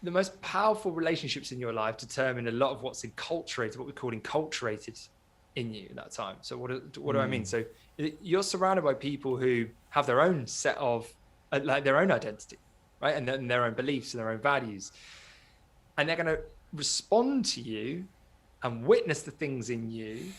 the most powerful relationships in your life determine a lot of what's enculturated, what we call enculturated in you at that time. So what do I mean? So you're surrounded by people who have their own set of, like their own identity, right? And their own beliefs and their own values. And they're going to respond to you and witness the things in you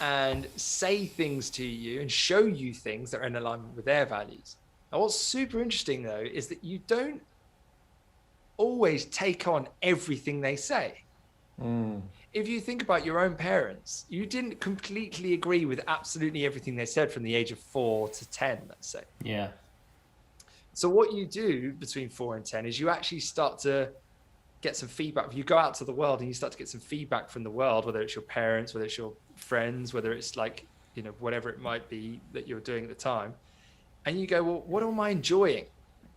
and say things to you and show you things that are in alignment with their values. Now, what's super interesting though, is that you don't always take on everything they say. If you think about your own parents, you didn't completely agree with absolutely everything they said from the age of 4 to 10, let's say. Yeah. So what you do between 4 and 10 is you actually start to get some feedback. You go out to the world and you start to get some feedback from the world, whether it's your parents, whether it's your friends, whether it's like, you know, whatever it might be that you're doing at the time. And you go, well, what am I enjoying?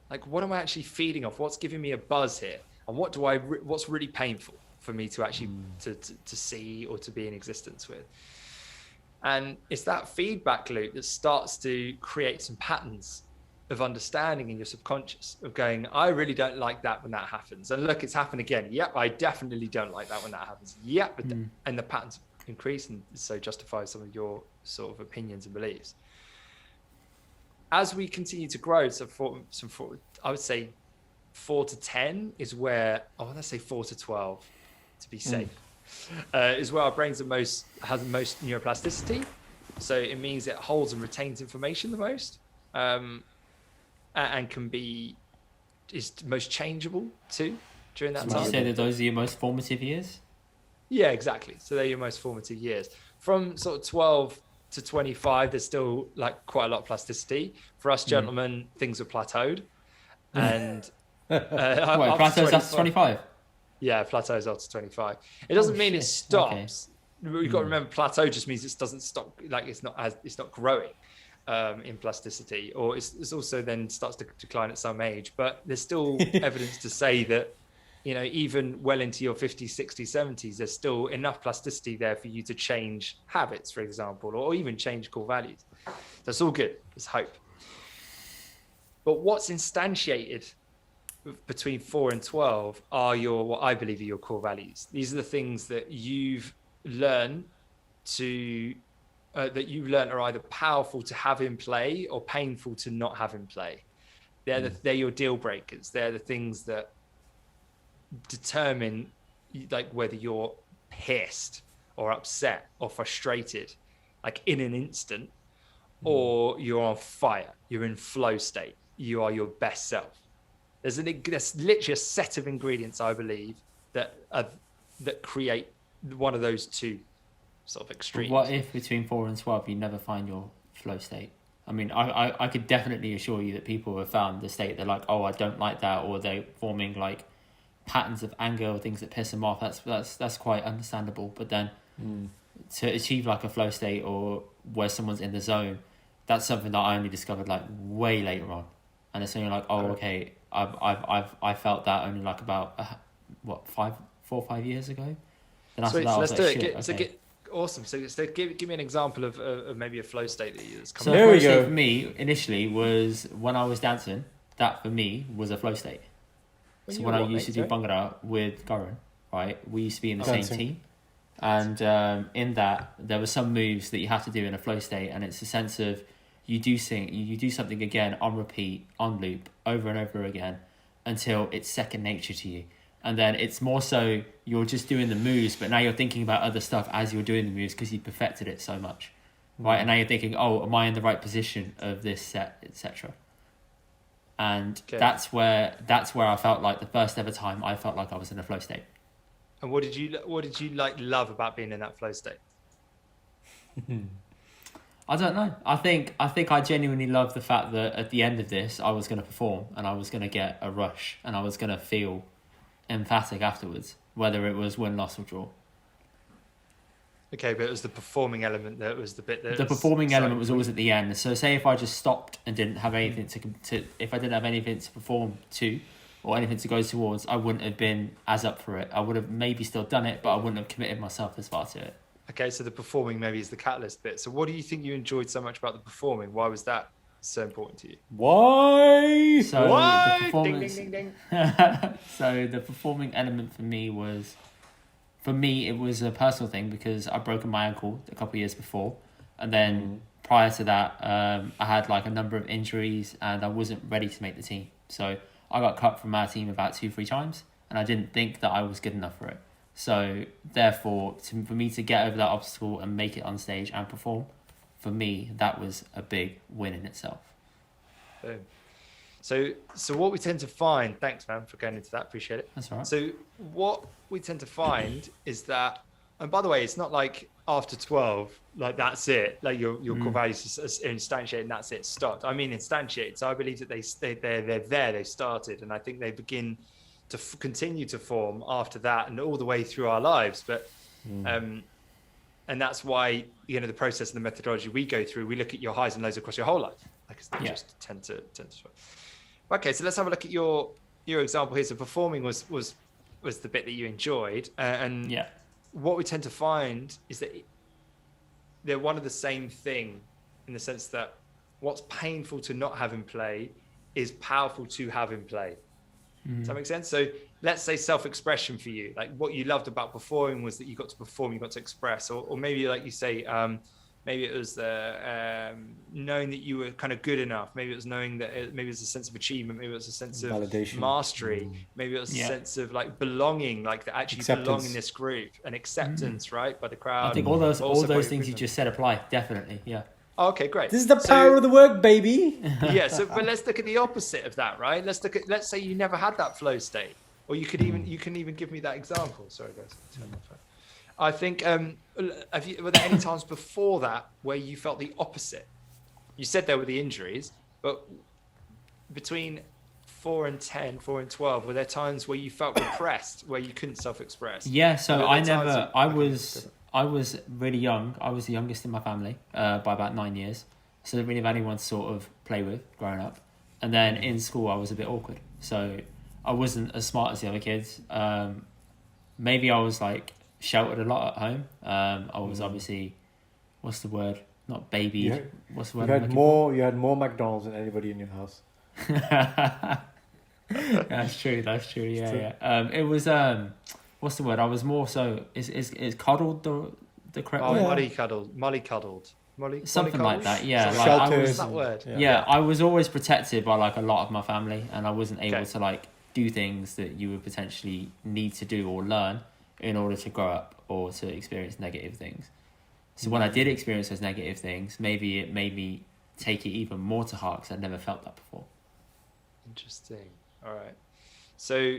Like, what am I actually feeding off? What's giving me a buzz here? And what's really painful for me to actually to see or to be in existence with? And it's that feedback loop that starts to create some patterns of understanding in your subconscious of going, I really don't like that when that happens. And look, it's happened again. Yep, I definitely don't like that when that happens. Yep, and the patterns increase, and so justifies some of your sort of opinions and beliefs. As we continue to grow, I would say 4 to 10 is where, let's say 4 to 12 to be safe, is where our brains has the most neuroplasticity. So it means it holds and retains information the most, and is most changeable too during that time. Would you say that those are your most formative years? Yeah, exactly. So they're your most formative years. From sort of 12 to 25, there's still like quite a lot of plasticity. For us gentlemen, things are plateaued. And plateaus after 25? Yeah, plateaus after 25. It doesn't mean it stops. Okay. You've got to remember, plateau just means it doesn't stop. Like it's not growing in plasticity, or it's also then starts to decline at some age. But there's still evidence to say that, you know, even well into your 50s, 60s, 70s, there's still enough plasticity there for you to change habits, for example, or even change core values. That's all good. There's hope. But what's instantiated between 4 and 12 are what I believe are your core values. These are the things that you've learned are either powerful to have in play or painful to not have in play. They're your deal breakers. They're the things that determine like whether you're pissed or upset or frustrated like in an instant, or you're on fire, you're in flow state, you are your best self. There's literally a set of ingredients, I believe, that create one of those two sort of extremes. What if between 4 and 12 you never find your flow state? I mean, I could definitely assure you that people have found the state they're like, oh, I don't like that, or they're forming like patterns of anger or things that piss them off. That's quite understandable. But then to achieve like a flow state or where someone's in the zone, that's something that I only discovered like way later on. And it's only like, oh, okay, I felt that only like about 4 or 5 years ago. And so let's do it. Okay. Awesome. So give me an example of maybe a flow state that you that's coming. So the flow state for me initially was when I was dancing. That for me was a flow state. So when I used to do Bhangra with Gaurav, right, we used to be in the same team. And in that, there were some moves that you have to do in a flow state, and it's a sense of you do something again on repeat, on loop, over and over again, until it's second nature to you. And then it's more so you're just doing the moves, but now you're thinking about other stuff as you're doing the moves because you perfected it so much, right? And now you're thinking, oh, am I in the right position of this set, etc. And that's where I felt like the first ever time I felt like I was in a flow state. And what did you like love about being in that flow state? I don't know. I think I genuinely love the fact that at the end of this I was going to perform and I was going to get a rush and I was going to feel emphatic afterwards, whether it was win, loss or draw. Okay, but it was the performing element that was the bit that... The performing element was always at the end. So say if I just stopped and didn't have anything if I didn't have anything to perform to or anything to go towards, I wouldn't have been as up for it. I would have maybe still done it, but I wouldn't have committed myself as far to it. Okay, so the performing maybe is the catalyst bit. So what do you think you enjoyed so much about the performing? Why was that so important to you? Why? So Why? the performance. Ding, ding, ding, So the performing element for me it was a personal thing because I'd broken my ankle a couple of years before, and then prior to that, I had like a number of injuries and I wasn't ready to make the team. So I got cut from our team about 2-3 times, and I didn't think that I was good enough for it. So therefore, for me to get over that obstacle and make it on stage and perform, for me, that was a big win in itself. Boom. So what we tend to find, thanks man for going into that, appreciate it. That's all right. So what we tend to find is that, and by the way, it's not like after 12, like that's it, like your core values are instantiated and that's it, stopped. I mean instantiated. So I believe that they're there, they started, and I think they begin to continue to form after that and all the way through our lives. But and that's why, you know, the process and the methodology we go through, we look at your highs and lows across your whole life, because they just tend to. Okay, so let's have a look at your example here. So performing was the bit that you enjoyed, and what we tend to find is that they're one of the same thing, in the sense that what's painful to not have in play is powerful to have in play. Does that make sense? So let's say self-expression for you, like what you loved about performing was that you got to perform, you got to express, or maybe like you say, maybe it was knowing that you were kind of good enough. Maybe it was knowing that maybe it was a sense of achievement. Maybe it was a sense of validation, mastery. Maybe it was a sense of like belonging, like that actually belong in this group, and acceptance, right, by the crowd. I think all those things you just said apply, definitely. Yeah. Okay, great. This is the power of the work, baby. Yeah. So, but let's look at the opposite of that, right? Let's say you never had that flow state, or you can even give me that example. Sorry, guys. Turn my phone. I think, were there any times before that where you felt the opposite? You said there were the injuries, but between 4 and 10, 4 and 12, were there times where you felt repressed, where you couldn't self-express? Yeah, so I was really young. I was the youngest in my family by about 9 years. So I didn't really have anyone to sort of play with growing up. And then in school, I was a bit awkward. So I wasn't as smart as the other kids. Maybe I was like sheltered a lot at home. I was obviously, what's the word? Not babied. What's the word? You had more McDonald's than anybody in your house. That's true. Yeah. It was what's the word? I was more so. Is coddled the correct word? Mollycoddled. Something like that. Yeah. Like I was, that word. Yeah, I was always protected by like a lot of my family, and I wasn't able to like do things that you would potentially need to do or learn in order to grow up or to experience negative things. So when I did experience those negative things, maybe it made me take it even more to heart because I'd never felt that before. Interesting. All right. So,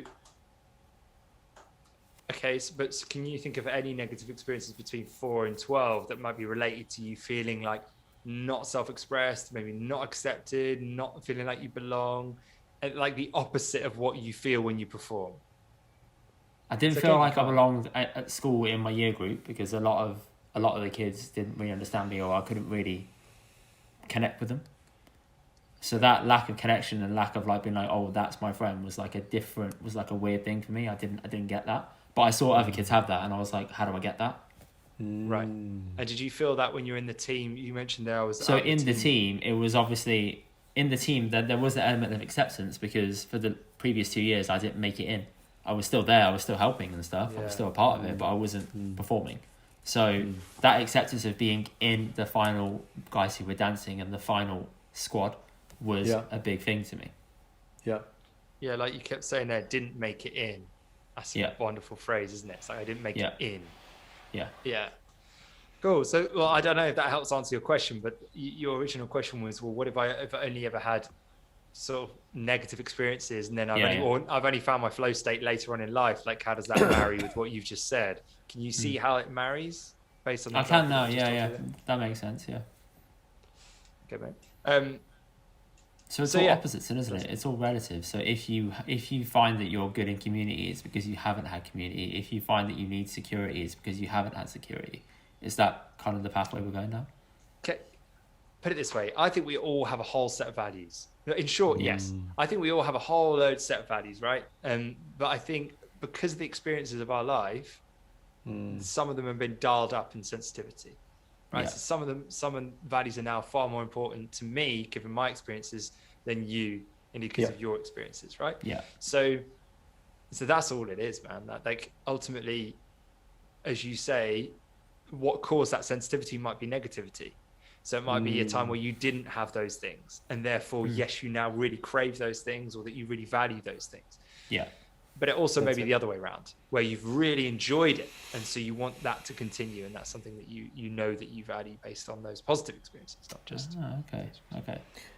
okay, but can you think of any negative experiences between 4 and 12 that might be related to you feeling like not self-expressed, maybe not accepted, not feeling like you belong, and like the opposite of what you feel when you perform? I didn't feel like I belonged at school in my year group because a lot of the kids didn't really understand me, or I couldn't really connect with them. So that lack of connection and lack of like being like, oh, that's my friend was like a weird thing for me. I didn't get that, but I saw other kids have that, and I was like, how do I get that? Right. And did you feel that when you were in the team? You mentioned there was so in the team, it was obviously in the team that there was the element of acceptance because for the previous 2 years I didn't make it in. I was still there. I was still helping and stuff. I was still a part of it, but I wasn't performing. So that acceptance of being in the final guys who were dancing and the final squad was a big thing to me. Yeah. Yeah, like you kept saying there, didn't make it in. That's a wonderful phrase, isn't it? It's like I didn't make it in. Yeah. Yeah. Cool. So, well, I don't know if that helps answer your question, but your original question was, well, what if I only ever had sort of negative experiences, and then I've only found my flow state later on in life? Like, how does that marry with what you've just said? Can you see how it marries based on? I can now. Yeah. That makes sense. Yeah. Okay, mate. So it's all opposites, isn't it? It's all relative. So if you find that you're good in community, it's because you haven't had community. If you find that you need security, it's because you haven't had security. Is that kind of the pathway we're going down? Okay. Put it this way. I think we all have a whole set of values. In short, yes. I think we all have a whole load set of values, right? But I think because of the experiences of our life, some of them have been dialed up in sensitivity. right? Yeah. So some values are now far more important to me, given my experiences, than you, Indy, because of your experiences, right? Yeah. So that's all it is, man. That, like, ultimately, as you say, what caused that sensitivity might be negativity. So it might be a time where you didn't have those things, and therefore, yes, you now really crave those things, or that you really value those things. Yeah. But it also may be the other way around, where you've really enjoyed it, and so you want that to continue, and that's something that you know that you value based on those positive experiences, not just. Okay.